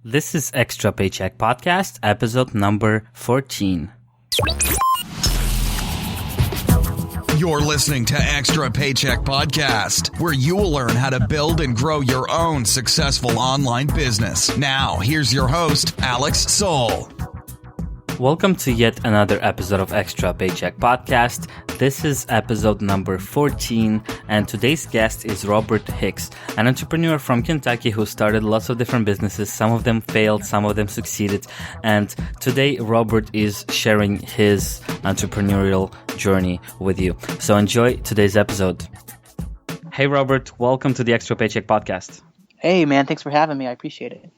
This is Extra Paycheck Podcast, episode number 14. You're listening to Extra Paycheck Podcast, where you will learn how to build and grow your own successful online business. Now, here's your host, Alex Soul. Welcome to yet another episode of Extra Paycheck Podcast. This is episode number 14, and today's guest is Robert Hicks, an entrepreneur from Kentucky who started lots of different businesses. Some of them failed, some of them succeeded, and today Robert is sharing his entrepreneurial journey with you. So enjoy today's episode. Hey Robert, welcome to the Extra Paycheck Podcast. Hey man, thanks for having me. I appreciate it.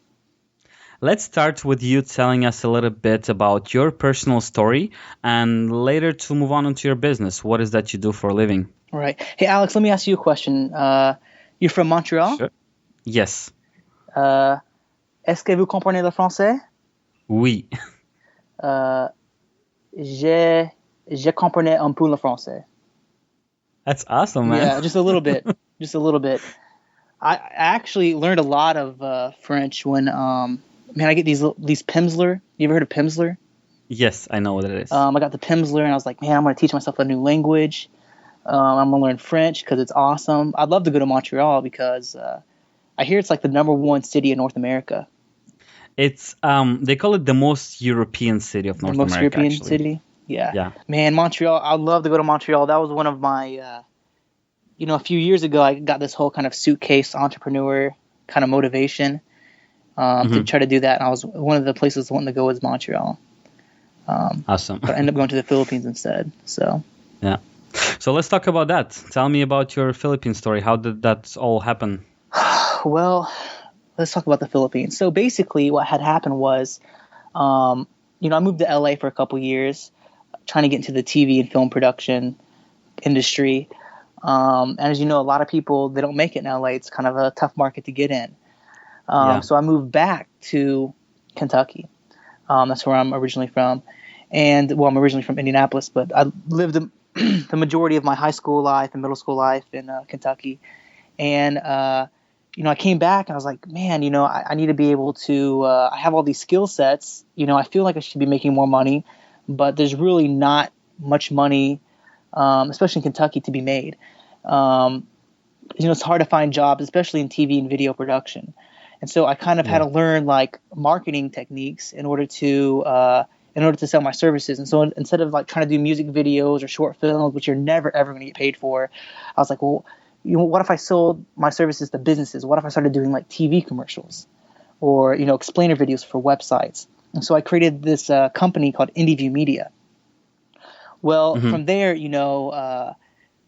Let's start with you telling us a little bit about your personal story and later to move on into your business. What is that you do for a living? All right. Hey, Alex, let me ask you a question. You're from Montreal? Sure. Yes. Est-ce que vous comprenez le français? Oui. Je comprenais un peu le français. That's awesome, man. Yeah, just a little bit. Just a little bit. I actually learned a lot of French when I get these Pimsleur. You ever heard of Pimsleur? Yes, I know what it is. I got the Pimsleur, and I was like, man, I'm going to teach myself a new language. I'm going to learn French because it's awesome. I'd love to go to Montreal because I hear it's like the number one city in North America. It's they call it the most European city of North America. The most European actually. city? Yeah. Yeah. Man, Montreal, I'd love to go to Montreal. That was one of my, a few years ago, I got this whole kind of suitcase entrepreneur kind of motivation to try to do that. And I was one of the places wanting to go was Montreal. Awesome. But I ended up going to the Philippines instead. So yeah. So let's talk about that. Tell me about your Philippine story. How did that all happen? Well, let's talk about the Philippines. So basically what had happened was, I moved to LA for a couple years trying to get into the TV and film production industry. And as you know, a lot of people, they don't make it in LA. It's kind of a tough market to get in. So I moved back to Kentucky. That's where I'm originally from. And I'm originally from Indianapolis, but I lived the majority of my high school life and middle school life in Kentucky. And, I came back and I was like, man, I need to be able to, I have all these skill sets. I feel like I should be making more money, but there's really not much money, especially in Kentucky, to be made. It's hard to find jobs, especially in TV and video production. And so I kind of had to learn like marketing techniques in order to sell my services. And so instead of like trying to do music videos or short films, which you're never ever going to get paid for, I was like, well, what if I sold my services to businesses? What if I started doing like TV commercials or explainer videos for websites? And so I created this company called IndieView Media. Well, from there,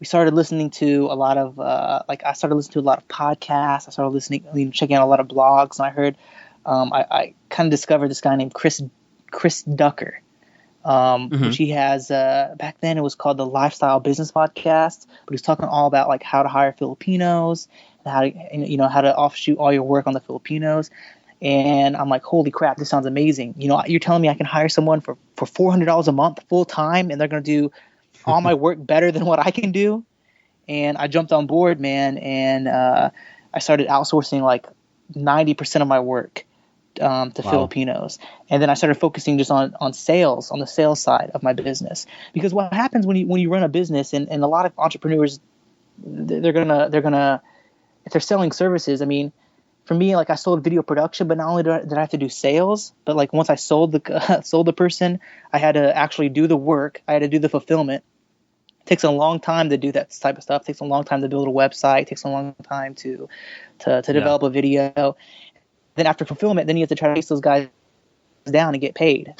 we started listening to a lot of I started listening to a lot of podcasts. I started checking out a lot of blogs, and I heard I kind of discovered this guy named Chris Ducker, which he has back then it was called the Lifestyle Business Podcast, but he's talking all about like how to hire Filipinos, and how to offshoot all your work on the Filipinos. And I'm like, holy crap, this sounds amazing. You're telling me I can hire someone for $400 a month full time, and they're going to do all my work better than what I can do. And I jumped on board, man. And I started outsourcing like 90% of my work to Filipinos. And then I started focusing just on sales, on the sales side of my business. Because what happens when you run a business, and a lot of entrepreneurs, they're gonna if they're selling services, I mean, for me, like I sold video production, but not only did I have to do sales, but like once I sold the person, I had to actually do the work. I had to do the fulfillment. It takes a long time to do that type of stuff. It takes a long time to build a website. It takes a long time to develop a video. Then after fulfillment, then you have to try to chase those guys down and get paid,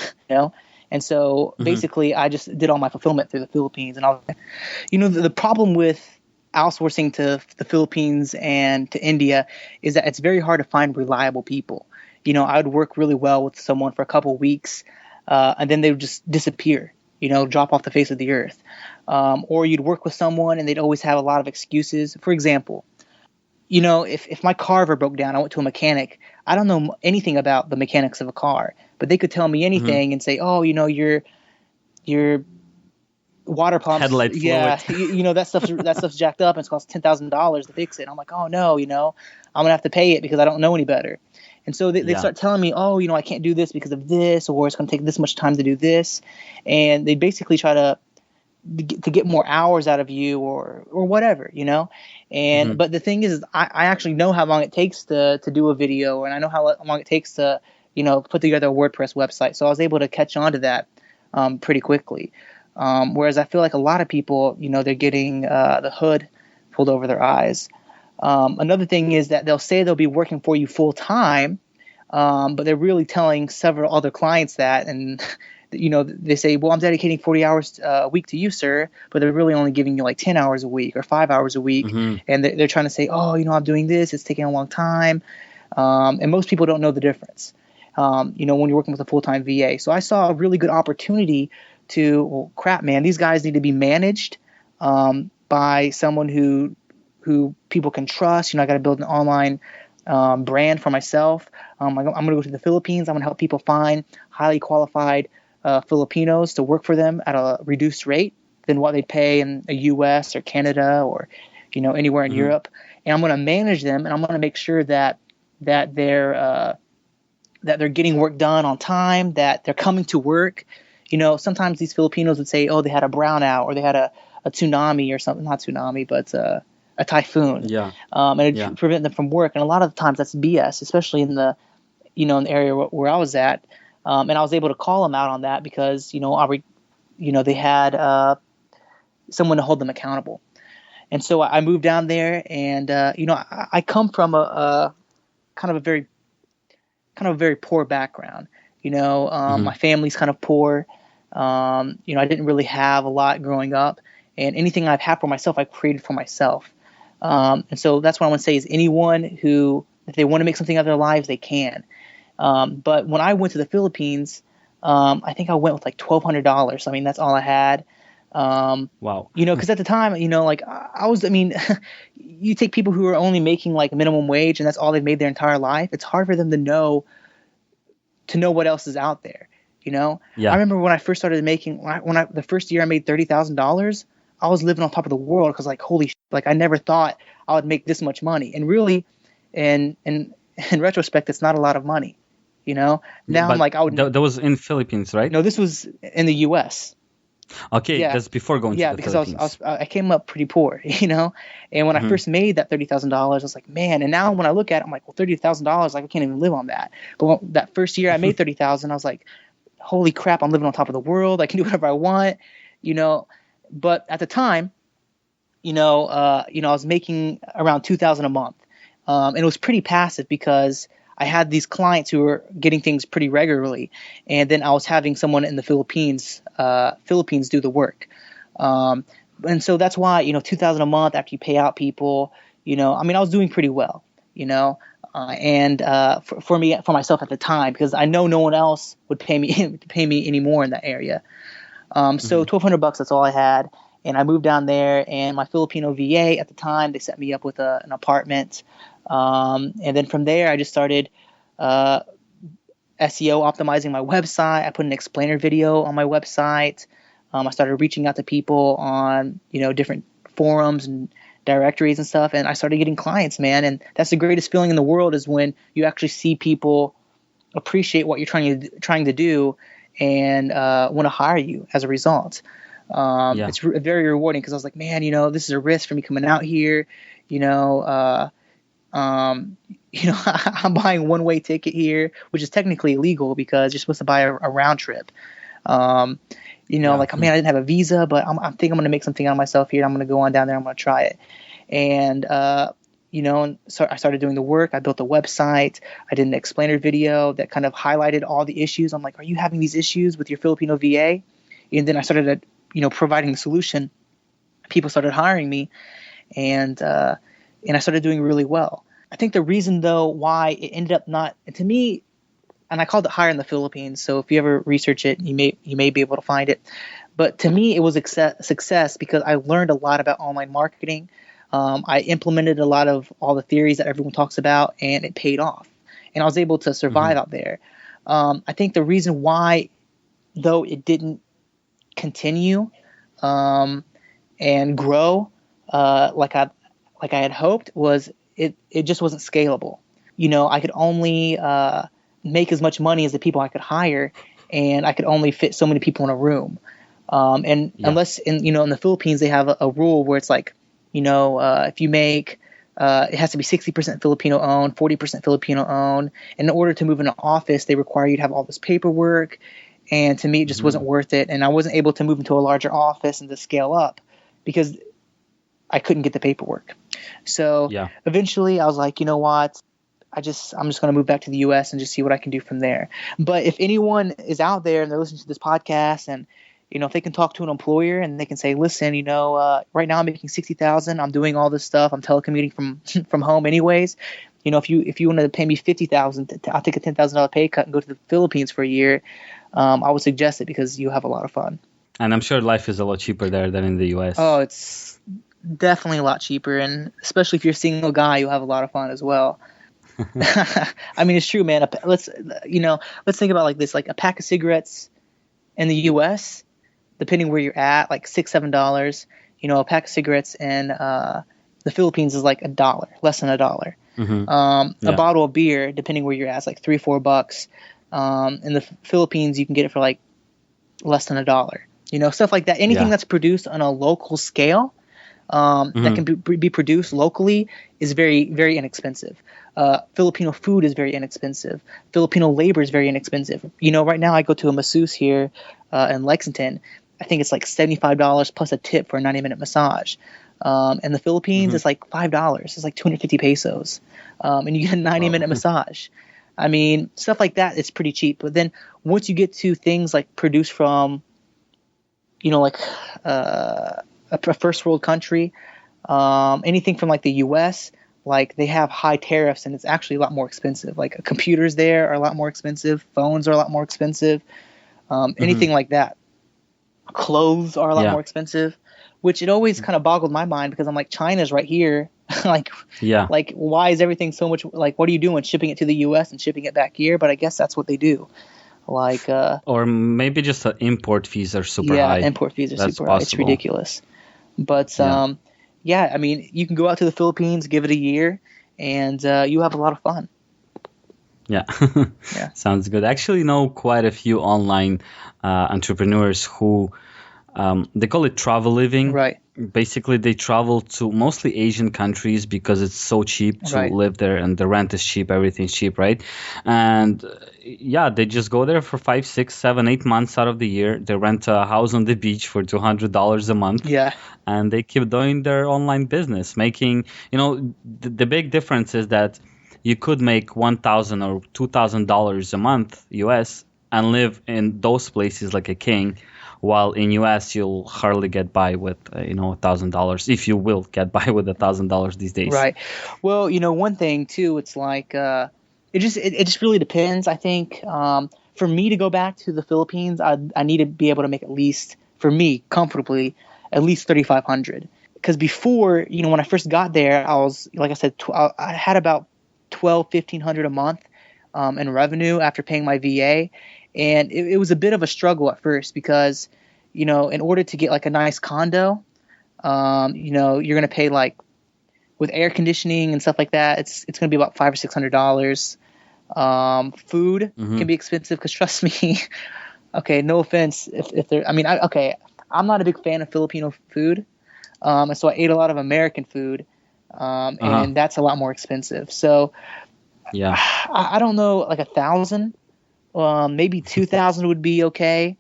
And so basically, I just did all my fulfillment through the Philippines. And the problem with outsourcing to the Philippines and to India is that it's very hard to find reliable people. I would work really well with someone for a couple of weeks, and then they would just disappear, drop off the face of the earth. Or you'd work with someone and they'd always have a lot of excuses. For example, if my car ever broke down, I went to a mechanic. I don't know anything about the mechanics of a car, but they could tell me anything and say, oh, your water pumps, headlight fluid. that stuff's jacked up and it costs $10,000 to fix it. And I'm like, oh no, I'm gonna have to pay it because I don't know any better. And so they start telling me, oh, I can't do this because of this, or it's going to take this much time to do this. And they basically try to get more hours out of you or whatever, And but the thing is, I actually know how long it takes to do a video, and I know how long it takes to put together a WordPress website. So I was able to catch on to that pretty quickly. Whereas I feel like a lot of people, they're getting the hood pulled over their eyes. Another thing is that they'll say they'll be working for you full time, but they're really telling several other clients that, and they say, well, I'm dedicating 40 hours a week to you, sir, but they're really only giving you like 10 hours a week or 5 hours a week. And they're trying to say, oh, I'm doing this, it's taking a long time. And most people don't know the difference, when you're working with a full-time VA. So I saw a really good opportunity to, well, crap, man, these guys need to be managed by someone who people can trust. I got to build an online brand for myself. I'm going to go to the Philippines. I'm going to help people find highly qualified Filipinos to work for them at a reduced rate than what they pay in the U.S. or Canada or anywhere in Europe. And I'm going to manage them, and I'm going to make sure that they're getting work done on time, that they're coming to work. Sometimes these Filipinos would say, oh, they had a brownout or they had a tsunami or something, not tsunami, but a typhoon. And it prevent them from work. And a lot of the times that's BS, especially in the in the area where I was at. And I was able to call them out on that because, they had someone to hold them accountable. And so I moved down there, and, I come from a kind of a very poor background. My family's kind of poor. I didn't really have a lot growing up, and anything I've had for myself, I've created for myself. And so that's what I want to say is anyone who, if they want to make something of their lives, they can. But when I went to the Philippines, I think I went with like $1,200. I mean, that's all I had. Wow. Because at the time, you take people who are only making like minimum wage and that's all they've made their entire life. It's hard for them to know what else is out there. I remember when I first started making, the first year I made $30,000, I was living on top of the world because like, holy shit, like I never thought I would make this much money. And really, in retrospect, it's not a lot of money. Now but I'm like, that was in Philippines, right? No, this was in the U.S. Okay, that's before going to the Philippines. Because I came up pretty poor, and when I first made that $30,000, I was like, man. And now when I look at it, I'm like, well, $30,000, like I can't even live on that. But that first year I made $30,000, I was like, holy crap, I'm living on top of the world. I can do whatever I want, But at the time, I was making around $2,000 a month, and it was pretty passive because I had these clients who were getting things pretty regularly, and then I was having someone in the Philippines do the work. And so that's why, $2,000 a month after you pay out people, I was doing pretty well, and for myself at the time, because I know no one else would pay me any more in that area. So $1,200, that's all I had. And I moved down there, and my Filipino VA at the time, they set me up with an apartment. And then from there, I just started SEO optimizing my website. I put an explainer video on my website. I started reaching out to people on, different forums and directories and stuff. And I started getting clients, man. And that's the greatest feeling in the world, is when you actually see people appreciate what you're trying to do and want to hire you as a result. It's very rewarding, because I was like, man, this is a risk for me coming out here. I'm buying one-way ticket here, which is technically illegal because you're supposed to buy a round trip. Like, man, I didn't have a visa, but I think I'm going to make something out of myself here. I'm going to go on down there. I'm going to try it. And, so I started doing the work. I built a website. I did an explainer video that kind of highlighted all the issues. I'm like, are you having these issues with your Filipino VA? And then I started, providing the solution. People started hiring me, and I started doing really well. I think the reason, though, why it ended up not, and to me, and I called it Hire in the Philippines, so if you ever research it, you may be able to find it. But to me, it was a success because I learned a lot about online marketing. I implemented a lot of all the theories that everyone talks about, and it paid off. And I was able to survive out there. I think the reason why, though, it didn't continue and grow like I had hoped was it just wasn't scalable. I could only make as much money as the people I could hire, and I could only fit so many people in a room. Unless in the Philippines, they have a rule where it's like, if you make, it has to be 60% Filipino owned, 40% Filipino owned. And in order to move in an office, they require you to have all this paperwork. And to me, it just wasn't worth it. And I wasn't able to move into a larger office and to scale up because I couldn't get the paperwork. So eventually I was like, you know what? I'm just going to move back to the US and just see what I can do from there. But if anyone is out there and they're listening to this podcast, and if they can talk to an employer and they can say, listen, right now I'm making $60,000. I'm doing all this stuff. I'm telecommuting from home anyways. If you wanted to pay me $50,000, I'll take a $10,000 pay cut and go to the Philippines for a year. I would suggest it because you have a lot of fun. And I'm sure life is a lot cheaper there than in the US. Oh, it's definitely a lot cheaper. And especially if you're a single guy, you'll have a lot of fun as well. I mean, it's true, man. Let's think about like this, like a pack of cigarettes in the US, depending where you're at, like $6-7. A pack of cigarettes in the Philippines is like $1, less than $1. A bottle of beer, depending where you're at, is like $3-4. In the Philippines, you can get it for like less than $1. Stuff like that. Anything that's produced on a local scale, that can be produced locally, is very, very inexpensive. Filipino food is very inexpensive. Filipino labor is very inexpensive. Right now I go to a masseuse here in Lexington. I think it's like $75 plus a tip for a 90-minute massage. In the Philippines, it's like $5. It's like 250 pesos. And you get a 90-minute massage. I mean, stuff like that is pretty cheap. But then once you get to things like produced from, a first world country, anything from like the US, like they have high tariffs and it's actually a lot more expensive. Like computers there are a lot more expensive. Phones are a lot more expensive. Anything like that. Clothes are a lot more expensive, which it always kind of boggled my mind because I'm like, China's right here. Like why is everything so much, like, what are you doing shipping it to the US and shipping it back here? But I guess that's what they do. Like, or maybe just the import fees are super high. Yeah, import fees are super high. It's ridiculous. But I mean, you can go out to the Philippines, give it a year, and you have a lot of fun. Yeah. Sounds good. I actually know quite a few online entrepreneurs who they call it travel living. Right. Basically, they travel to mostly Asian countries because it's so cheap to live there and the rent is cheap, everything's cheap, right? And they just go there for 5, 6, 7, 8 months out of the year. They rent a house on the beach for $200 a month. Yeah. And they keep doing their online business, making, the big difference is that you could make $1,000 or $2,000 a month US and live in those places like a king. While in US, you'll hardly get by with, $1,000, if you will get by with $1,000 these days. Right. Well, one thing too, it's like, it just really depends. I think for me to go back to the Philippines, I need to be able to make at least, for me, comfortably, at least $3,500. Because before, when I first got there, I was, like I said, I had about $1,200-1,500 a month in revenue after paying my VA. And it was a bit of a struggle at first because, in order to get like a nice condo, you're going to pay like with air conditioning and stuff like that. It's going to be about $500 or $600. Food can be expensive because trust me, okay, no offense if they're, I'm not a big fan of Filipino food. And so I ate a lot of American food, and that's a lot more expensive. So I don't know, like 1,000. Maybe 2,000 would be okay,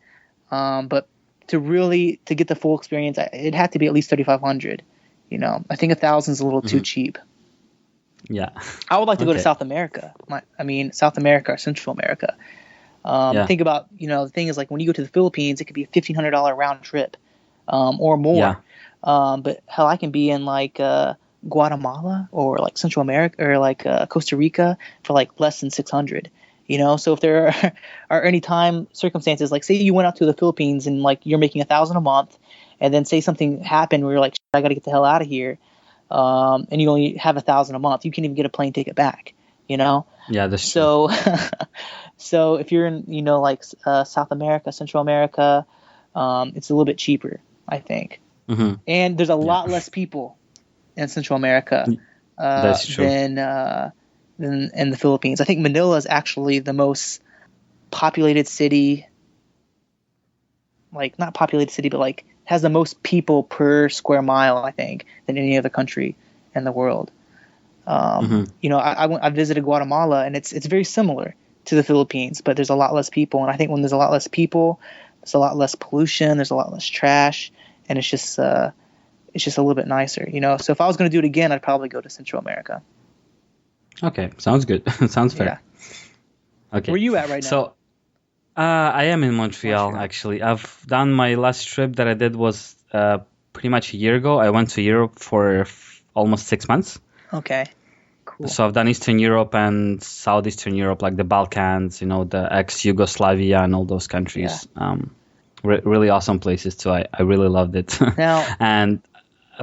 but to get the full experience, it'd have to be at least 3,500. I think 1,000 is a little too cheap. Yeah, I would like to go to South America. South America or Central America. Think about the thing is like when you go to the Philippines, it could be a $1,500 round trip, or more. Yeah. But hell, I can be in like Guatemala or like Central America or like Costa Rica for like less than 600. So if there are any time circumstances, like say you went out to the Philippines and like you're making $1,000 a month, and then say something happened where you're like, I got to get the hell out of here, and you only have $1,000 a month, you can't even get a plane ticket back. Yeah, that's true. So if you're in like South America, Central America, it's a little bit cheaper, I think. And there's a lot less people in Central America that's true. than than in the Philippines. I think Manila is actually the most populated city, like not populated city, but like has the most people per square mile, I think, than any other country in the world. I visited Guatemala, and it's very similar to the Philippines, but there's a lot less people. And I think when there's a lot less people, there's a lot less pollution, there's a lot less trash, and it's just a little bit nicer, So if I was going to do it again, I'd probably go to Central America. Okay, sounds good. Sounds fair. Yeah. Okay. Where are you at right now? So, I am in Montreal, actually. I've done my last trip that I did was pretty much a year ago. I went to Europe for almost 6 months. Okay. Cool. So I've done Eastern Europe and Southeastern Europe, like the Balkans, the ex-Yugoslavia and all those countries. Yeah. Really awesome places too. I really loved it. Now, and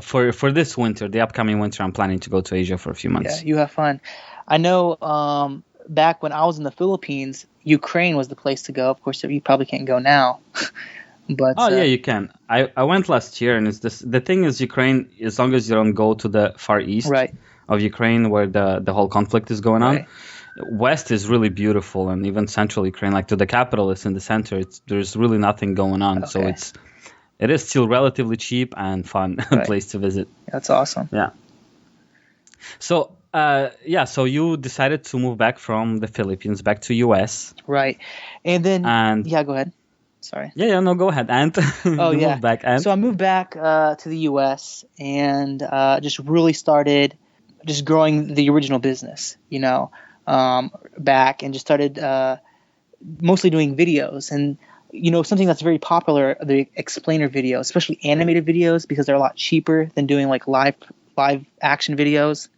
for this winter, the upcoming winter, I'm planning to go to Asia for a few months. Yeah, you have fun. I know back when I was in the Philippines, Ukraine was the place to go. Of course, you probably can't go now. But yeah, you can. I went last year, and the thing is, Ukraine, as long as you don't go to the far east of Ukraine where the whole conflict is going on, west is really beautiful, and even central Ukraine, like to the capital, is in the center. There's really nothing going on, so it is still relatively cheap and fun place to visit. That's awesome. Yeah. So so you decided to move back from the Philippines back to US, right? And then go ahead. Sorry. Yeah, no, go ahead. And moved back. And so I moved back to the U.S. and just really started just growing the original business, back, and just started mostly doing videos. And something that's very popular, the explainer videos, especially animated videos, because they're a lot cheaper than doing like live action videos.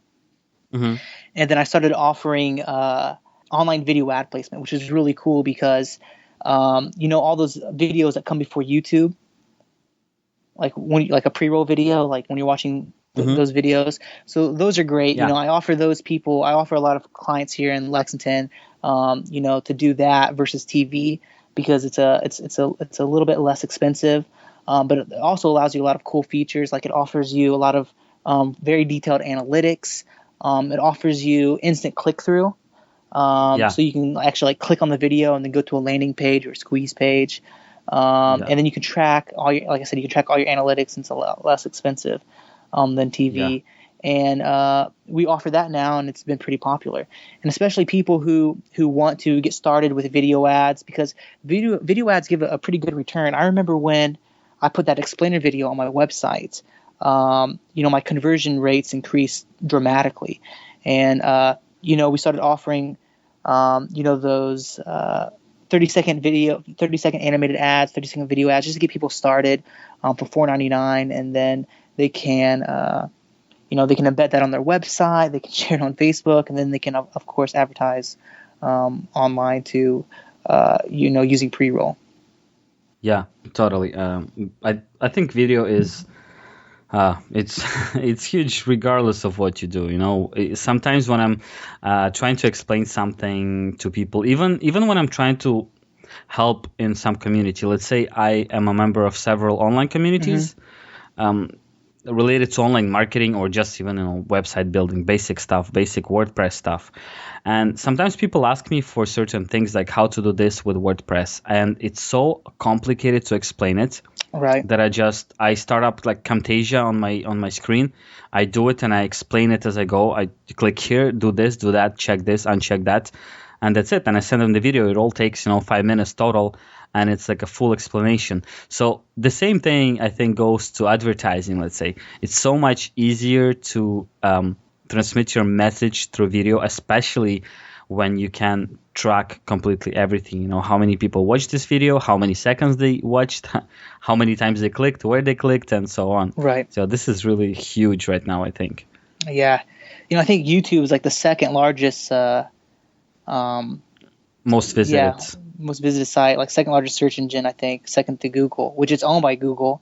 Mm-hmm. And then I started offering online video ad placement, which is really cool because all those videos that come before YouTube, like a pre-roll video, like when you're watching those videos. So those are great. Yeah. I offer those people. I offer a lot of clients here in Lexington, to do that versus TV because it's a little bit less expensive, but it also allows you a lot of cool features. Like it offers you a lot of very detailed analytics. It offers you instant click through. So you can actually click on the video and then go to a landing page or a squeeze page. And then you can track you can track all your analytics, and it's a lot less expensive than TV. Yeah. And we offer that now, and it's been pretty popular. And especially people who want to get started with video ads, because video ads give a pretty good return. I remember when I put that explainer video on my website, my conversion rates increased dramatically. And we started offering, those 30-second animated ads, 30-second video ads, just to get people started for $4.99, and then they can, they can embed that on their website, they can share it on Facebook, and then they can, of course, advertise online to, using pre-roll. Yeah, totally. I think video is. It's huge regardless of what you do. Sometimes when I'm trying to explain something to people, even when I'm trying to help in some community, let's say I am a member of several online communities related to online marketing or just even website building, basic stuff, basic WordPress stuff. And sometimes people ask me for certain things like how to do this with WordPress, and it's so complicated to explain it. Right. That I start up like Camtasia on my screen. I do it and I explain it as I go. I click here, do this, do that, check this, uncheck that, and that's it. And I send them the video. It all takes 5 minutes total, and it's like a full explanation. So the same thing I think goes to advertising. Let's say it's so much easier to transmit your message through video, especially when you can track completely everything. How many people watched this video, how many seconds they watched, how many times they clicked, where they clicked, and so on. Right. So this is really huge right now, I think. Yeah. I think YouTube is like the second largest most visited. Yeah, most visited site, like second largest search engine, I think, second to Google, which is owned by Google.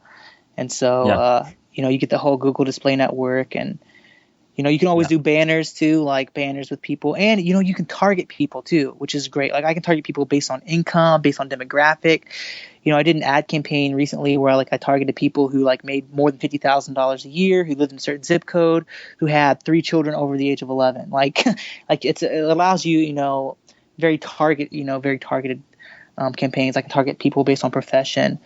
And so, you get the whole Google Display Network, and You can always do banners too, like banners with people, and you can target people too, which is great. Like I can target people based on income, based on demographic. I did an ad campaign recently where I targeted people who made more than $50,000 a year, who lived in a certain zip code, who had 3 children over the age of 11. It allows you, very targeted campaigns. I can target people based on profession,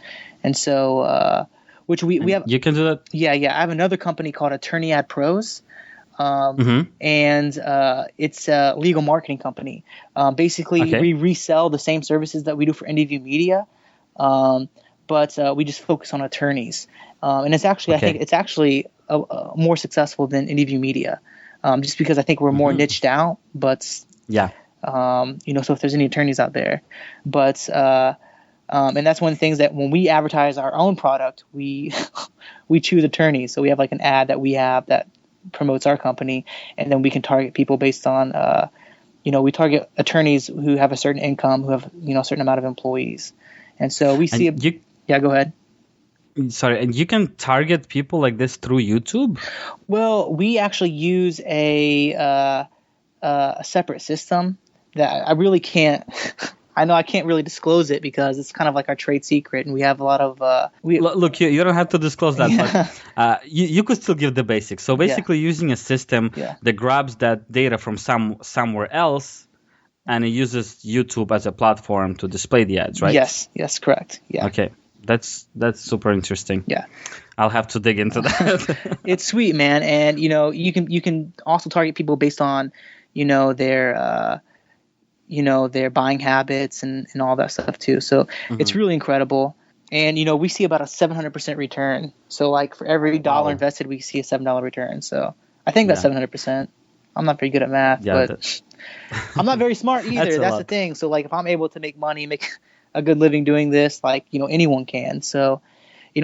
and so which we have. You can do that. Yeah. I have another company called Attorney Ad Pros. And it's a legal marketing company. Basically, we resell the same services that we do for IndieView Media, but we just focus on attorneys. And it's actually, I think it's actually more successful than IndieView Media, just because I think we're more niched out. But so if there's any attorneys out there, but and that's one of the things that when we advertise our own product, we choose attorneys. So we have an ad that we have that promotes our company, and then we can target people based on we target attorneys who have a certain income, who have a certain amount of employees, and so we see go ahead. Sorry, and you can target people like this through YouTube? Well, we actually use a separate system that I really can't I know I can't really disclose it because it's kind of like our trade secret, and we have a lot of look, you don't have to disclose that, but you could still give the basics. So basically, using a system that grabs that data from somewhere else, and it uses YouTube as a platform to display the ads, right? Yes, correct. Yeah. Okay, that's super interesting. Yeah, I'll have to dig into that. It's sweet, man, and you can also target people based on their buying habits and all that stuff too. So it's really incredible. And, we see about a 700% return. So for every dollar invested, we see a $7 return. So I think that's 700%. I'm not very good at math, but I'm not very smart either. That's the thing. So if I'm able to make money, make a good living doing this, anyone can. So,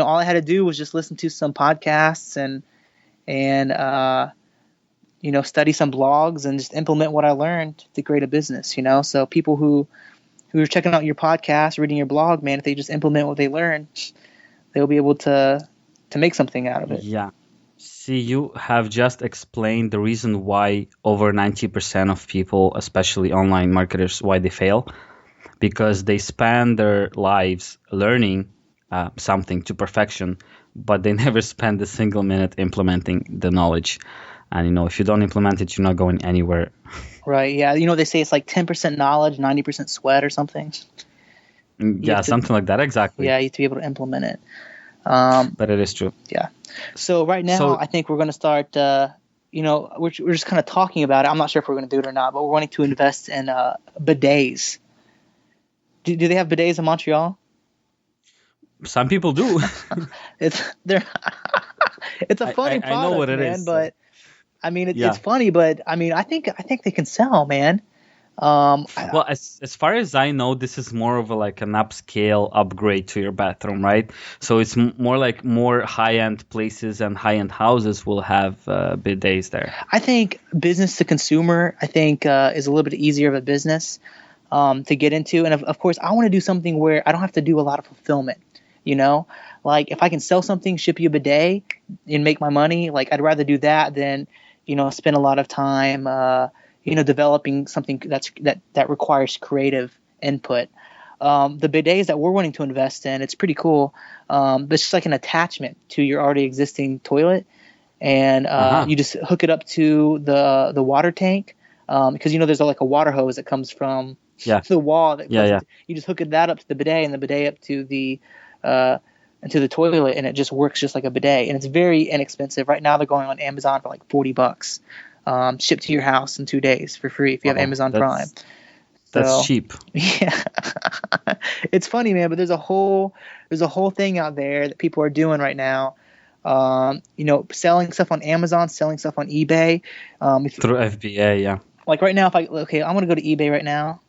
all I had to do was just listen to some podcasts and study some blogs and just implement what I learned to create a business, So people who are checking out your podcast, reading your blog, man, if they just implement what they learn, they'll be able to make something out of it. Yeah. See, you have just explained the reason why over 90% of people, especially online marketers, why they fail. Because they spend their lives learning something to perfection, but they never spend a single minute implementing the knowledge. And, if you don't implement it, you're not going anywhere. Right. Yeah. They say it's 10% knowledge, 90% sweat or something. Yeah, something like that. Exactly. Yeah, you have to be able to implement it. But it is true. Yeah. So right now, I think we're going to start, we're just kind of talking about it. I'm not sure if we're going to do it or not, but we're wanting to invest in bidets. Do they have bidets in Montreal? Some people do. It's a funny product, I know what it man, is. But it's funny, but I think they can sell, man. Well, as far as I know, this is more of an upscale upgrade to your bathroom, right? So it's more high-end places and high-end houses will have bidets there. I think business to consumer, is a little bit easier of a business to get into. And of course, I want to do something where I don't have to do a lot of fulfillment, if I can sell something, ship you a bidet and make my money, I'd rather do that than, spend a lot of time, developing something that requires creative input. The bidets that we're wanting to invest in, it's pretty cool. It's just like an attachment to your already existing toilet. And you just hook it up to the water tank. Because, there's a water hose that comes from the wall. You just hook that up to the bidet and the bidet up to the toilet, and it just works just like a bidet, and it's very inexpensive. Right now they're going on Amazon for $40, shipped to your house in 2 days for free if you have Amazon Prime. That's cheap. Yeah. It's funny, man, but there's a whole thing out there that people are doing right now. Selling stuff on Amazon, selling stuff on eBay. Through FBA, yeah. Right now, I'm going to go to eBay right now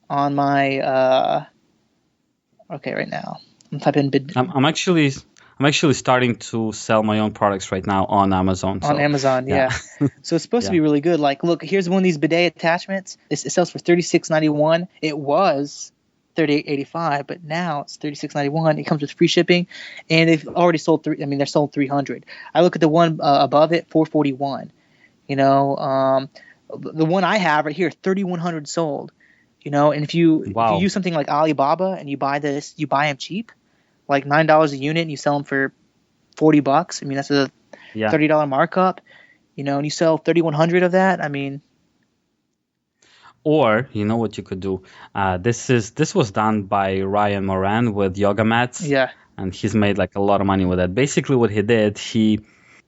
on my right now. I'm typing bid. I'm actually starting to sell my own products right now on Amazon. On Amazon, yeah. So it's supposed to be really good. Look, here's one of these bidet attachments. It sells for $36.91. It was $38.85, but now it's $36.91. It comes with free shipping, and they've already sold they're sold 300. I look at the one above it, 441. You know, the one I have right here, 3,100 sold. You know, and if you use something like Alibaba and you buy them cheap, like $9 a unit, and you sell them for $40. I mean, that's a $30 markup. You know, and you sell 3,100 of that. I mean. Or, you know what you could do? This was done by Ryan Moran with yoga mats. Yeah. And he's made like a lot of money with that. Basically what he did,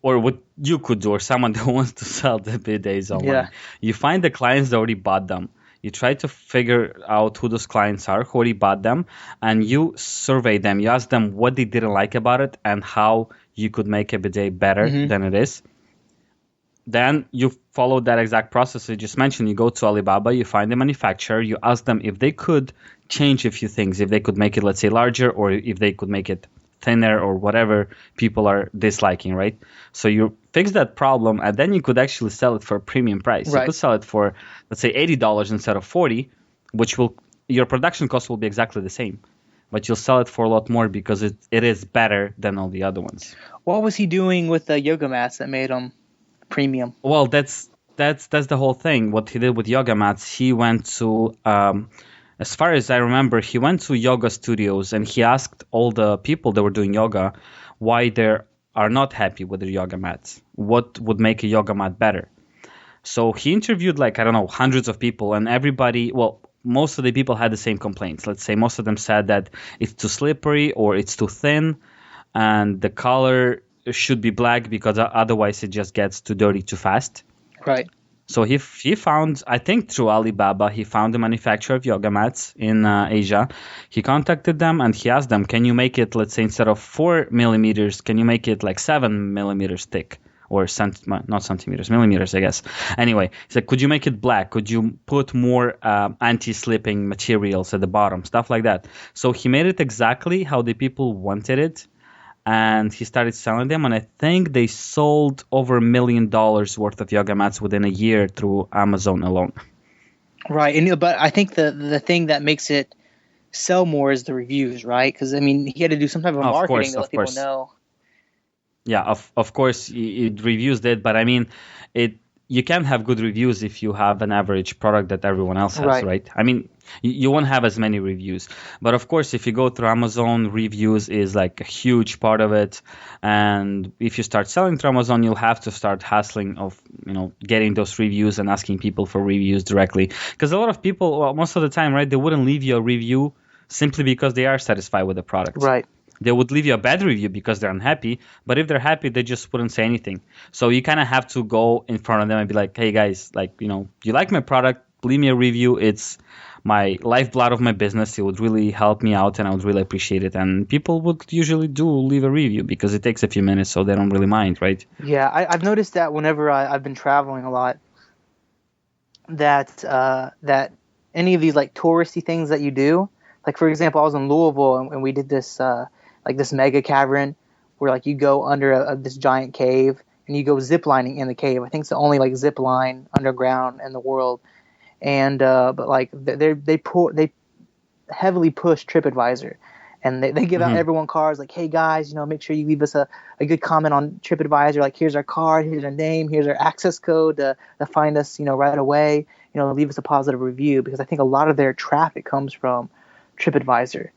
or what you could do, or someone that wants to sell the bidets online. Yeah. You find the clients that already bought them. You try to figure out who those clients are, who already bought them, and you survey them. You ask them what they didn't like about it and how you could make a bidet better than it is. Then you follow that exact process I just mentioned. You go to Alibaba, you find the manufacturer, you ask them if they could change a few things, if they could make it, let's say, larger, or if they could make it thinner, or whatever people are disliking, right? So you fix that problem, and then you could actually sell it for a premium price. Right. You could sell it for, let's say, $80 instead of $40, which your production cost will be exactly the same. But you'll sell it for a lot more because it is better than all the other ones. What was he doing with the yoga mats that made them premium? Well, that's the whole thing. What he did with yoga mats, he went to, as far as I remember, he went to yoga studios and he asked all the people that were doing yoga why they are not happy with their yoga mats. What would make a yoga mat better? So he interviewed hundreds of people, and everybody, most of the people had the same complaints. Let's say most of them said that it's too slippery or it's too thin, and the color should be black because otherwise it just gets too dirty too fast. Right. So he found, I think through Alibaba, he found the manufacturer of yoga mats in Asia. He contacted them and he asked them, can you make it, let's say, instead of 4 millimeters, can you make it like 7 millimeters thick? Or not centimeters, millimeters, I guess. Anyway, he said, could you make it black? Could you put more anti-slipping materials at the bottom? Stuff like that. So he made it exactly how the people wanted it. And he started selling them, and I think they sold over $1 million worth of yoga mats within a year through Amazon alone. Right, but I think the thing that makes it sell more is the reviews, right? Because, I mean, he had to do some type of marketing to let people know. Yeah, of course, it reviews that, but I mean, you can have good reviews if you have an average product that everyone else has, right? I mean, you won't have as many reviews. But of course, if you go through Amazon, reviews is like a huge part of it. And if you start selling through Amazon, you'll have to start hustling of, getting those reviews and asking people for reviews directly. Because a lot of people, most of the time, right, they wouldn't leave you a review simply because they are satisfied with the product. Right. They would leave you a bad review because they're unhappy, but if they're happy, they just wouldn't say anything. So you kind of have to go in front of them and be like, hey guys, you like my product, leave me a review. It's my lifeblood of my business. It would really help me out and I would really appreciate it. And people would usually do leave a review because it takes a few minutes, so they don't really mind, right? Yeah, I've noticed that whenever I've been traveling a lot, that any of these like touristy things that you do, like for example, I was in Louisville and we did this this mega cavern where like you go under this giant cave and you go ziplining in the cave. I think it's the only like zip line underground in the world. And but like they heavily push Tripadvisor, and they give out everyone cards like, hey guys, make sure you leave us a good comment on Tripadvisor. Like, here's our card, here's our name, here's our access code to find us, right away. Leave us a positive review, because I think a lot of their traffic comes from Tripadvisor.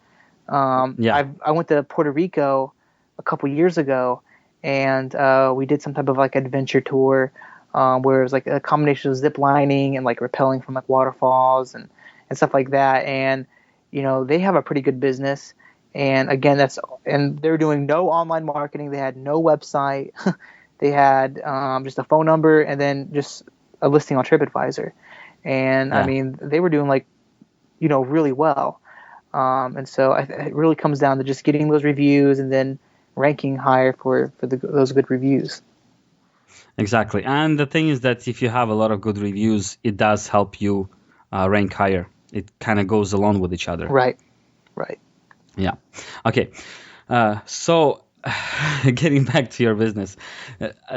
I went to Puerto Rico a couple years ago, and we did some type of like adventure tour where it was like a combination of zip lining and like rappelling from like waterfalls and stuff like that. And they have a pretty good business. And again, they're doing no online marketing. They had no website. They had just a phone number and then just a listing on Tripadvisor. And I mean, they were doing like really well. And so it really comes down to just getting those reviews and then ranking higher for those good reviews. Exactly. And the thing is that if you have a lot of good reviews, it does help you rank higher. It kind of goes along with each other. Right. Yeah. Okay. So getting back to your business.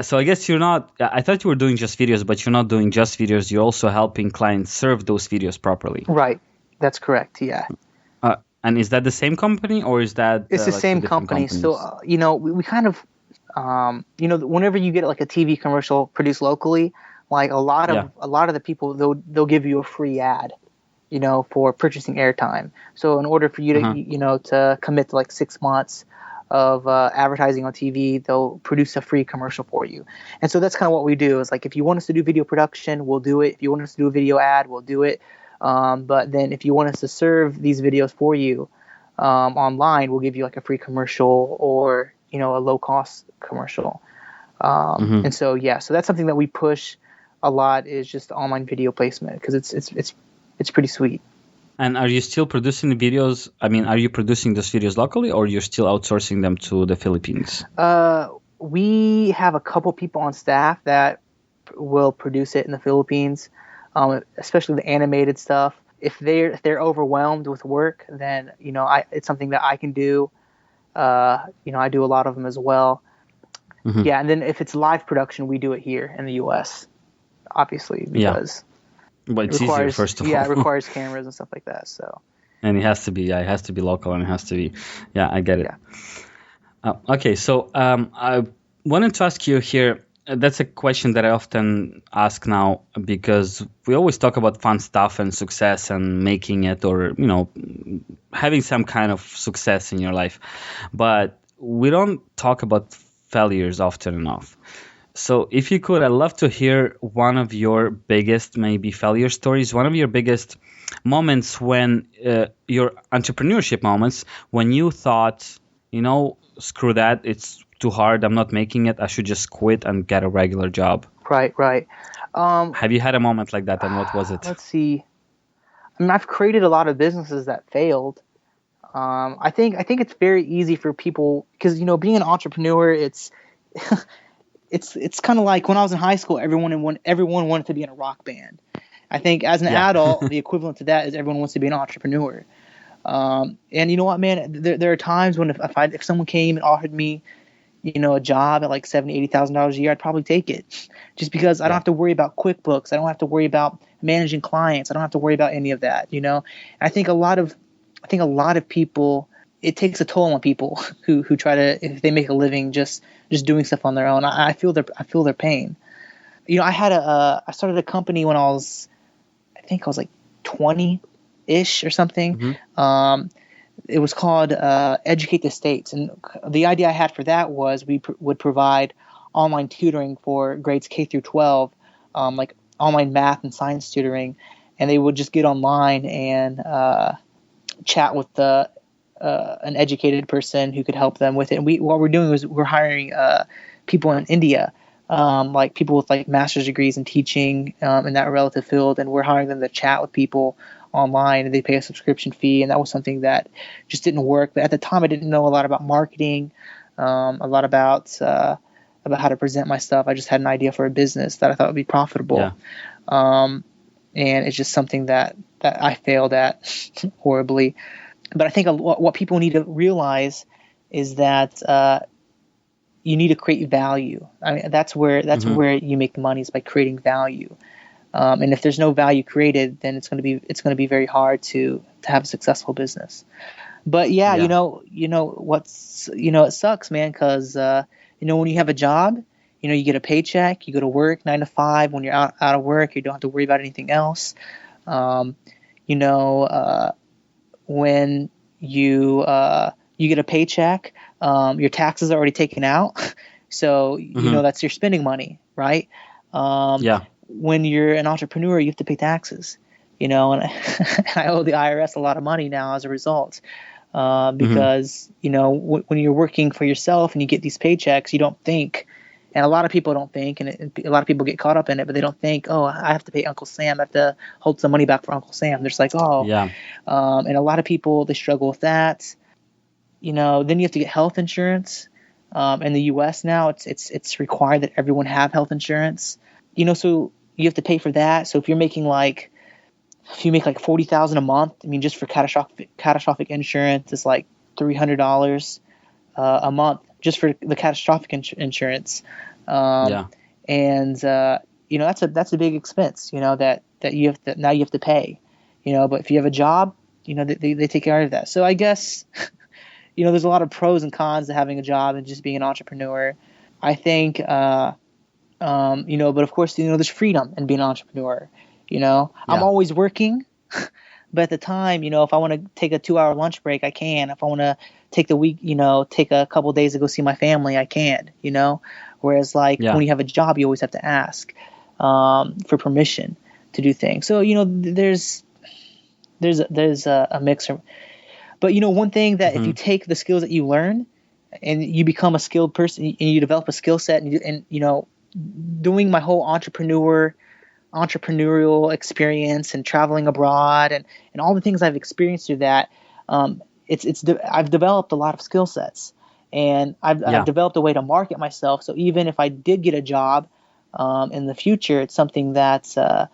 So I guess I thought you were doing just videos, but you're not doing just videos. You're also helping clients serve those videos properly. Right. That's correct. Yeah. And is that the same company, or is that It's the like two same different company. companies? So, we kind of, whenever you get like a TV commercial produced locally, like a lot of the people, they'll give you a free ad, for purchasing airtime. So in order for you to, to commit to like 6 months of advertising on TV, they'll produce a free commercial for you. And so that's kind of what we do. Is like, if you want us to do video production, we'll do it. If you want us to do a video ad, we'll do it. But then if you want us to serve these videos for you online, we'll give you like a free commercial or, a low cost commercial. And so, so that's something that we push a lot, is just online video placement, because it's pretty sweet. And are you still producing the videos? I mean, are you producing those videos locally, or you're still outsourcing them to the Philippines? We have a couple people on staff that will produce it in the Philippines, especially the animated stuff. If they're overwhelmed with work, then it's something that I can do. I do a lot of them as well. Yeah, and then if it's live production, we do it here in the U.S. Obviously, because but it's easier, first of all. Yeah, it requires cameras and stuff like that. So. And it has to be, it has to be local, and it has to be, I get it. Yeah. Okay, so I wanted to ask you here. That's a question that I often ask now, because we always talk about fun stuff and success and making it, or, having some kind of success in your life. But we don't talk about failures often enough. So if you could, I'd love to hear one of your biggest maybe failure stories, one of your biggest moments when your entrepreneurship moments, when you thought, screw that, it's too hard, I'm not making it, I should just quit and get a regular job. Right. Have you had a moment like that, and what was it? Let's see. I mean, I've created a lot of businesses that failed. I think it's very easy for people, because being an entrepreneur, it's it's kind of like when I was in high school, everyone wanted to be in a rock band. I think as an adult, the equivalent to that is everyone wants to be an entrepreneur. And you know what, man? There are times when if someone came and offered me, a job at like $70,000-$80,000 a year, I'd probably take it, just because I don't have to worry about QuickBooks. I don't have to worry about managing clients. I don't have to worry about any of that. And I think a lot of people, it takes a toll on people who try to, if they make a living just doing stuff on their own. I feel their pain. I started a company when I think I was like 20-ish or something. It was called Educate the States, and the idea I had for that was we would provide online tutoring for grades K through 12, like online math and science tutoring, and they would just get online and chat with an educated person who could help them with it. And what we're doing is we're hiring people in India, like people with like master's degrees in teaching in that relative field, and we're hiring them to chat with people online, and they pay a subscription fee. And that was something that just didn't work. But at the time, I didn't know a lot about marketing, a lot about how to present my stuff. I just had an idea for a business that I thought would be profitable. And it's just something that I failed at horribly. But I think what people need to realize is that you need to create value. I mean, that's where you make the money, is by creating value. And if there's no value created, then it's going to be very hard to have a successful business. But it sucks, man, because when you have a job, you get a paycheck, you go to work 9 to 5. When you're out of work, you don't have to worry about anything else. When you get a paycheck, your taxes are already taken out, so that's your spending money, right? When you're an entrepreneur, you have to pay taxes, and I owe the IRS a lot of money now as a result, because when you're working for yourself and you get these paychecks, you don't think. And a lot of people don't think, and a lot of people get caught up in it, but they don't think, oh, I have to pay Uncle Sam. I have to hold some money back for Uncle Sam. They're just like, oh. Yeah. And a lot of people, they struggle with that. Then you have to get health insurance. In the U.S. now, it's required that everyone have health insurance. So you have to pay for that. So if you make like $40,000 a month, I mean, just for catastrophic insurance, it's like $300 a month just for the catastrophic insurance. And that's a big expense, that you have to pay, but if you have a job, they take care of that. So I guess, there's a lot of pros and cons to having a job and just being an entrepreneur. I think, but of course, there's freedom in being an entrepreneur. I'm always working, but at the time, if I want to take a 2-hour lunch break, I can. If I want to take the week, take a couple of days to go see my family, I can, Whereas when you have a job, you always have to ask for permission to do things. So, there's a mixer. But, one thing that if you take the skills that you learn and you become a skilled person and you develop a skill set and doing my whole entrepreneurial experience and traveling abroad and all the things I've experienced through that, I've developed a lot of skill sets, and I've developed a way to market myself. So even if I did get a job in the future, it's something that I'd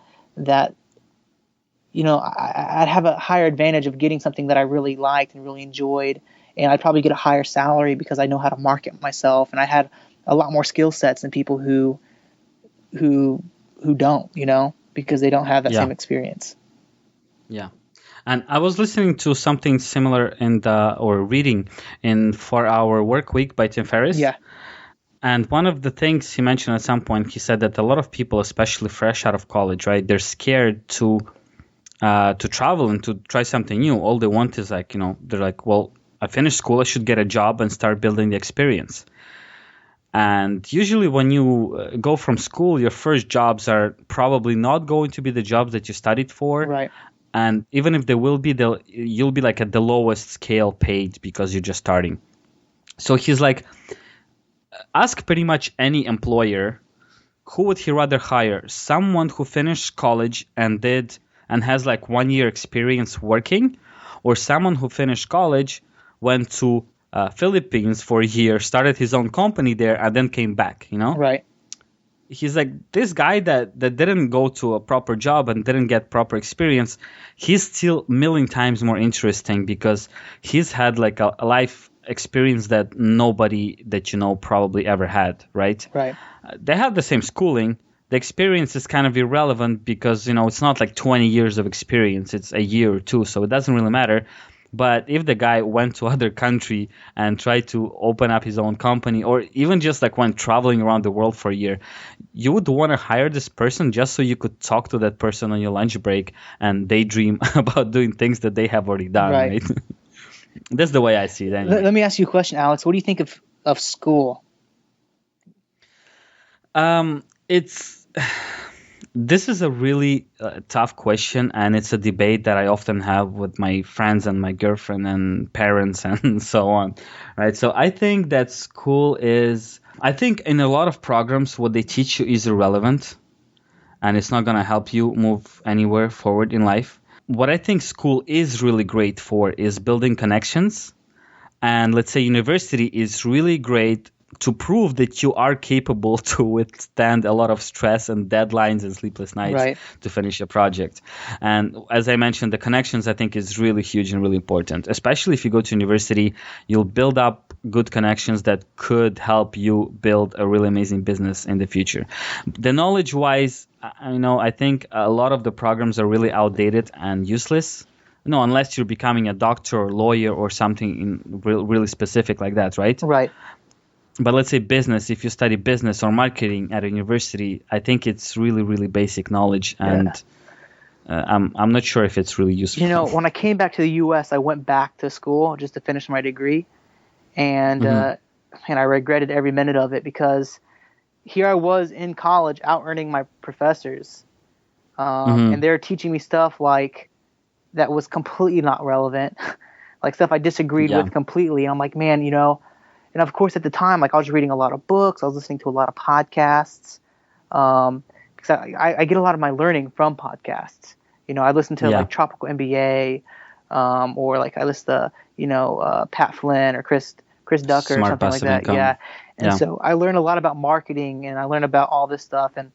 have a higher advantage of getting something that I really liked and really enjoyed, and I'd probably get a higher salary because I know how to market myself, and I had a lot more skill sets than people who don't, because they don't have that same experience. Yeah. And I was listening to something similar reading in 4-Hour Workweek by Tim Ferriss. Yeah. And one of the things he mentioned at some point, he said that a lot of people, especially fresh out of college, right, they're scared to travel and to try something new. All they want is they're like, well, I finished school, I should get a job and start building the experience. And usually when you go from school, your first jobs are probably not going to be the jobs that you studied for. Right. And even if they will be, you'll be at the lowest scale paid because you're just starting. So he's like, ask pretty much any employer, who would he rather hire? Someone who finished college and has 1 year experience working, or someone who finished college, went to Philippines for a year, started his own company there, and then came back, Right. He's like, this guy that didn't go to a proper job and didn't get proper experience, he's still a million times more interesting because he's had a life experience that nobody that probably ever had, right? Right. They have the same schooling. The experience is kind of irrelevant because, it's not 20 years of experience. It's a year or two, so it doesn't really matter. But if the guy went to other country and tried to open up his own company, or even just went traveling around the world for a year, you would want to hire this person just so you could talk to that person on your lunch break and daydream about doing things that they have already done, right? That's the way I see it anyway. Let me ask you a question, Alex. What do you think of school? This is a really tough question, and it's a debate that I often have with my friends and my girlfriend and parents and so on, right? So I think that school I think in a lot of programs, what they teach you is irrelevant, and it's not going to help you move anywhere forward in life. What I think school is really great for is building connections, and let's say university is really great to prove that you are capable to withstand a lot of stress and deadlines and sleepless nights to finish a project. And as I mentioned, the connections I think is really huge and really important. Especially if you go to university, you'll build up good connections that could help you build a really amazing business in the future. The knowledge-wise, I think a lot of the programs are really outdated and useless. Unless you're becoming a doctor or lawyer or something really specific like that, right? Right. But let's say business, if you study business or marketing at a university, I think it's really, really basic knowledge. And I'm not sure if it's really useful. When I came back to the U.S., I went back to school just to finish my degree. And I regretted every minute of it because here I was in college out-earning my professors. And they're teaching me stuff that was completely not relevant, stuff I disagreed with completely. And I'm like, man, and of course, at the time, I was reading a lot of books. I was listening to a lot of podcasts because I get a lot of my learning from podcasts. I listen to Tropical MBA or I listen to Pat Flynn or Chris Ducker or something like that. Income. Yeah, and so I learn a lot about marketing and I learn about all this stuff, and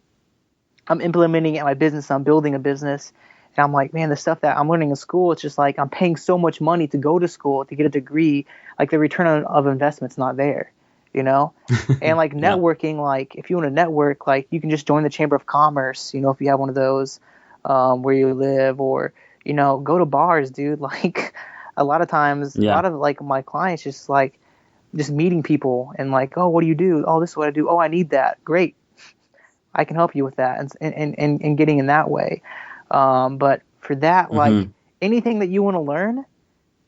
I'm implementing it in my business. I'm building a business. And I'm like, man, the stuff that I'm learning in school, it's just I'm paying so much money to go to school to get a degree. The return of investment's not there, And networking, if you want to network, you can just join the Chamber of Commerce, if you have one of those where you live, or, go to bars, dude. Like a lot of times, a lot of like my clients just meeting people and like, oh, what do you do? Oh, this is what I do. Oh, I need that. Great. I can help you with that and getting in that way. But for that, like anything that you want to learn,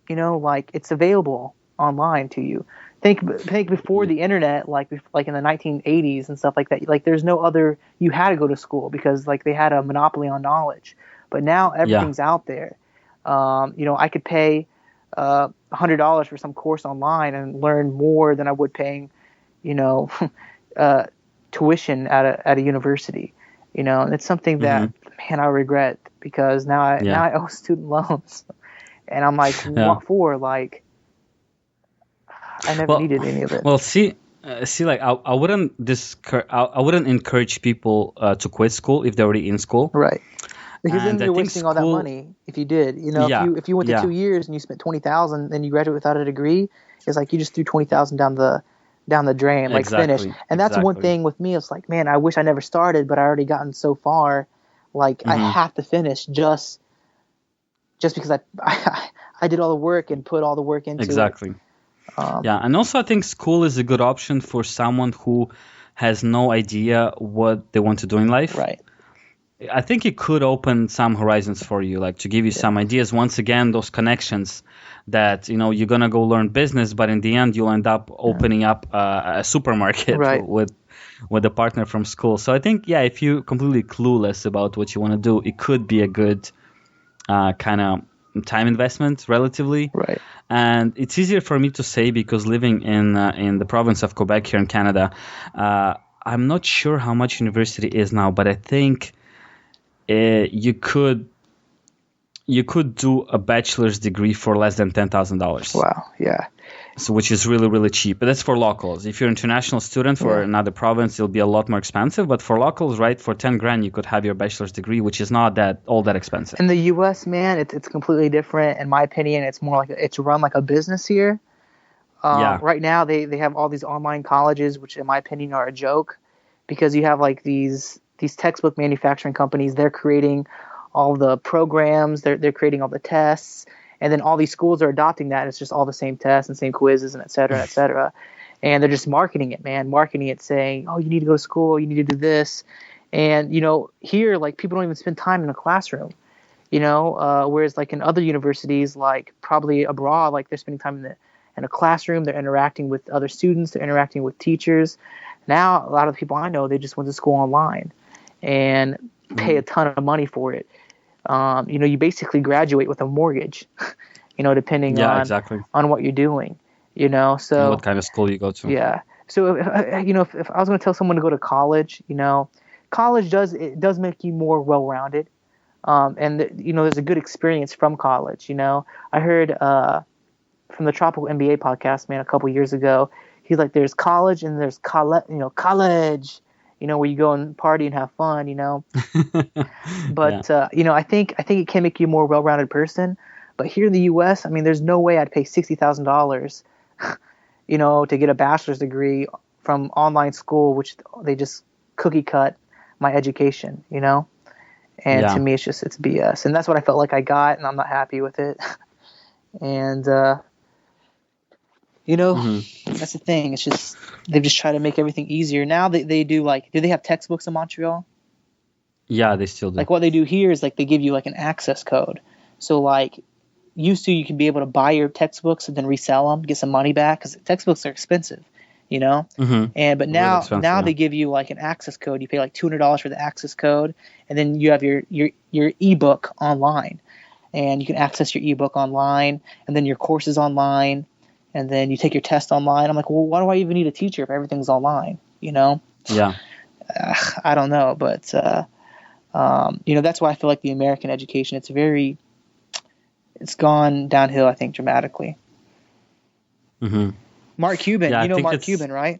like it's available online to you. Think before the internet, like in the 1980s and stuff like that. Like there's no other. You had to go to school because like they had a monopoly on knowledge. But now everything's out there. I could pay $100 for some course online and learn more than I would paying, tuition at a university. And it's something that man I regret because now I owe student loans, and I'm like, what for? Like I never needed any of it. Well, see, like I wouldn't encourage people to quit school if they're already in school, right? Because then you're wasting all that money if you did. If you went to 2 years and you spent $20,000, then you graduate without a degree, it's like you just threw $20,000 down the drain, like finish. And that's one thing with me. It's like, man, I wish I never started, but I already gotten so far. Like I have to finish just because I did all the work and put all the work into it. And also I think school is a good option for someone who has no idea what they want to do in life. Right. I think it could open some horizons for you, like to give you some ideas. Once again, those connections that, you're going to go learn business, but in the end, you'll end up opening up a supermarket with a partner from school. So I think, if you're completely clueless about what you want to do, it could be a good kind of time investment relatively. Right. And it's easier for me to say because living in the province of Quebec here in Canada, I'm not sure how much university is now, but I think you could do a bachelor's degree for less than $10,000. Wow, yeah. So which is really, really cheap. But that's for locals. If you're an international student for another province, it'll be a lot more expensive. But for locals, right, for $10,000, you could have your bachelor's degree, which is not all that expensive. In the U.S., man, it's completely different. In my opinion, it's more like it's run like a business here. Right now, they have all these online colleges, which in my opinion are a joke, because you have like these textbook manufacturing companies. They're creating all the programs, they're creating all the tests, and then all these schools are adopting that. It's just all the same tests and same quizzes and et cetera, and they're just marketing it, saying, oh, you need to go to school, you need to do this. And here, like, people don't even spend time in a classroom, whereas like in other universities, like probably abroad, like they're spending time in a classroom, they're interacting with other students, they're interacting with teachers. Now a lot of the people I know, they just went to school online and pay a ton of money for it. You basically graduate with a mortgage, depending on what you're doing, so and what kind of school you go to. Yeah. So if I was going to tell someone to go to college, college does make you more well-rounded. And there's a good experience from college. I heard from the Tropical MBA podcast, man, a couple years ago, he's like, there's college and there's college, where you go and party and have fun, But I think it can make you a more well-rounded person. But here in the U.S., I mean, there's no way I'd pay $60,000, to get a bachelor's degree from online school, which they just cookie cut my education, And to me, it's BS, and that's what I felt like I got, and I'm not happy with it. And that's the thing. It's just they've just tried to make everything easier. Now they do they have textbooks in Montreal? Yeah, they still do. Like what they do here is like they give you like an access code. So like used to you can be able to buy your textbooks and then resell them, get some money back because textbooks are expensive, But now they give you like an access code. You pay like $200 for the access code, and then you have your ebook online, and you can access your ebook online, and then your courses online. And then you take your test online. I'm like, well, why do I even need a teacher if everything's online? Yeah. I don't know, but that's why I feel like the American education it's gone downhill, I think, dramatically. Mm-hmm. Mark Cuban, Mark Cuban, right?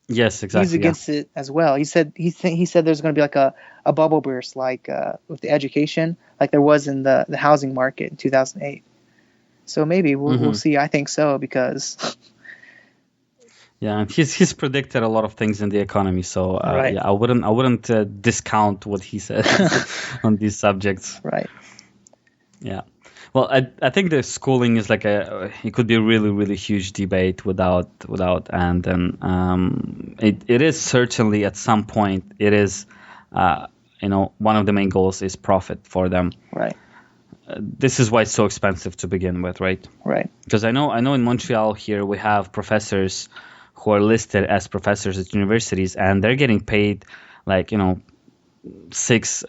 Yes, exactly. He's against it as well. He said there's going to be like a bubble burst, like with the education, like there was in the housing market in 2008. So maybe we'll see. I think so because. Yeah, and he's predicted a lot of things in the economy. So I wouldn't discount what he said on these subjects. Right. Yeah. Well, I think the schooling is like it could be a really, really huge debate without end. And it is certainly at some point, it is, one of the main goals is profit for them. Right. This is why it's so expensive to begin with, right? Right. Because I know in Montreal here we have professors who are listed as professors at universities, and they're getting paid like, six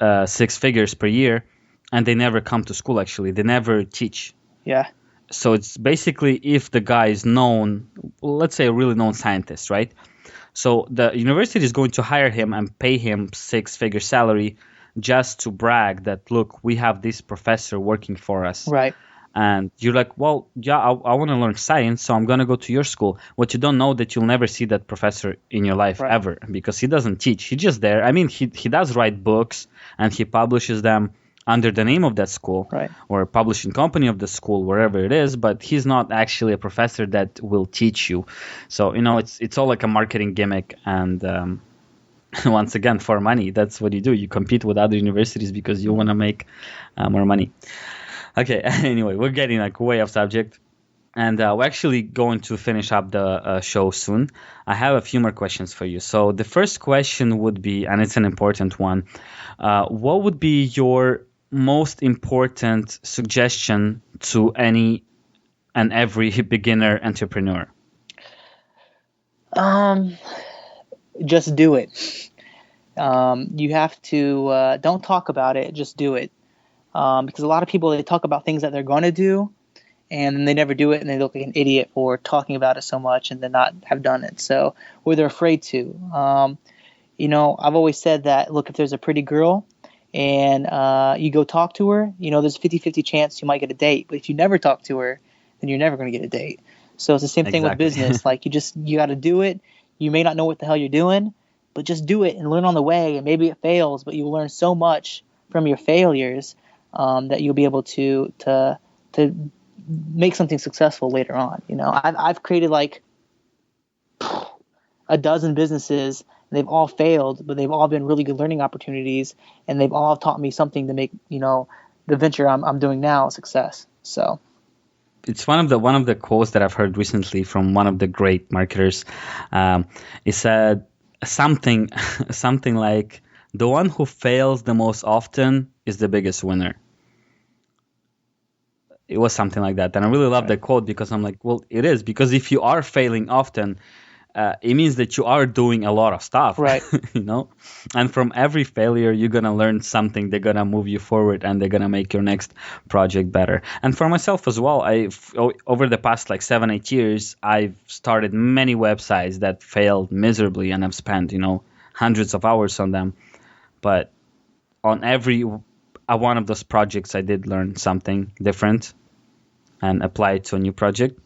figures per year, and they never come to school. Actually, they never teach. Yeah. So it's basically, if the guy is known, let's say a really known scientist, right? So the university is going to hire him and pay him 6-figure salary just to brag that, look, we have this professor working for us. Right. And you're like, well, yeah, I want to learn science, so I'm going to go to your school. What you don't know, that you'll never see that professor in your life ever, because he doesn't teach. He's just there. I mean, he does write books, and he publishes them under the name of that school, right, or a publishing company of the school, wherever it is, but he's not actually a professor that will teach you. So, it's all like a marketing gimmick, and once again, for money. That's what you do. You compete with other universities because you want to make more money. Okay, anyway, we're getting like way off subject, and we're actually going to finish up the show soon. I have a few more questions for you. So the first question would be, and it's an important one, what would be your most important suggestion to any and every beginner entrepreneur? Just do it. You have to don't talk about it, just do it. Because a lot of people, they talk about things that they're going to do, and then they never do it, and they look like an idiot for talking about it so much and then not have done it. So, or they're afraid to. I've always said that, look, if there's a pretty girl and you go talk to her, there's a 50-50 chance you might get a date. But if you never talk to her, then you're never going to get a date. So it's the same thing with business. Like, you got to do it. You may not know what the hell you're doing, but just do it and learn on the way. And maybe it fails, but you'll learn so much from your failures that you'll be able to make something successful later on. I've created like a dozen businesses, and they've all failed, but they've all been really good learning opportunities, and they've all taught me something to make the venture I'm doing now a success. So it's one of the quotes that I've heard recently from one of the great marketers. It said something like, the one who fails the most often is the biggest winner. It was something like that. And I really love that quote, because I'm like, well, it is. Because if you are failing often, it means that you are doing a lot of stuff. Right. And from every failure, you're going to learn something. They're going to move you forward, and they're going to make your next project better. And for myself as well, over the past 7-8 years, I've started many websites that failed miserably, and I've spent, hundreds of hours on them. But on every one of those projects, I did learn something different and apply it to a new project.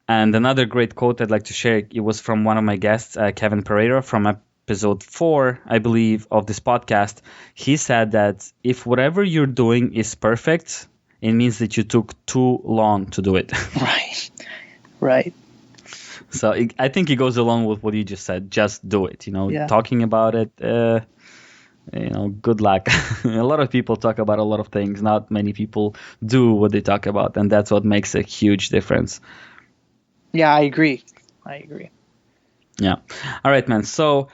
And another great quote I'd like to share, it was from one of my guests, Kevin Pereira, from episode 4, I believe, of this podcast. He said that if whatever you're doing is perfect, it means that you took too long to do it. Right. So I think it goes along with what you just said. Just do it. Talking about it, good luck. A lot of people talk about a lot of things. Not many people do what they talk about, and that's what makes a huge difference. Yeah, I agree. Yeah. All right, man. So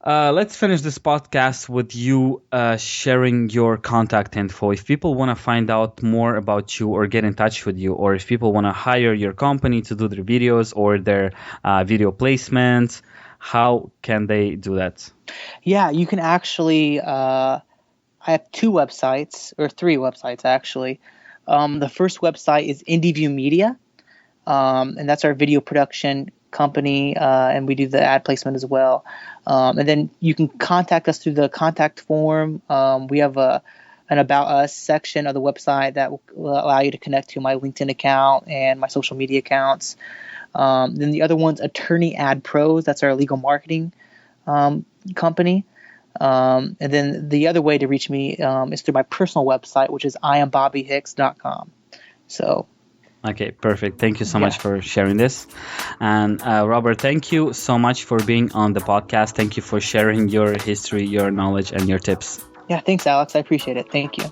let's finish this podcast with you sharing your contact info. If people want to find out more about you or get in touch with you, or if people want to hire your company to do their videos or their video placements, how can they do that? Yeah, you can actually, I have 2 websites, or 3 websites actually. The first website is IndieView Media, and that's our video production company, and we do the ad placement as well. And then you can contact us through the contact form. We have an About Us section of the website that will allow you to connect to my LinkedIn account and my social media accounts. Then the other one's Attorney Ad Pros. That's our legal marketing company. And then the other way to reach me is through my personal website, which is iambobbyhicks.com. So. Okay, perfect. Thank you so much for sharing this. And Robert, thank you so much for being on the podcast. Thank you for sharing your history, your knowledge, and your tips. Yeah, thanks, Alex. I appreciate it. Thank you.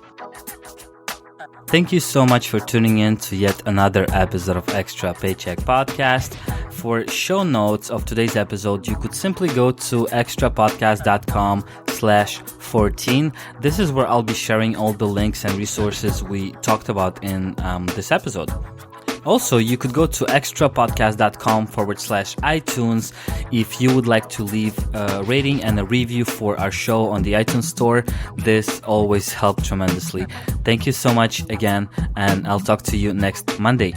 Thank you so much for tuning in to yet another episode of Extra Paycheck Podcast. For show notes of today's episode, you could simply go to extrapodcast.com/14. This is where I'll be sharing all the links and resources we talked about in this episode. Also, you could go to extrapodcast.com/iTunes if you would like to leave a rating and a review for our show on the iTunes store. This always helps tremendously. Thank you so much again, and I'll talk to you next Monday.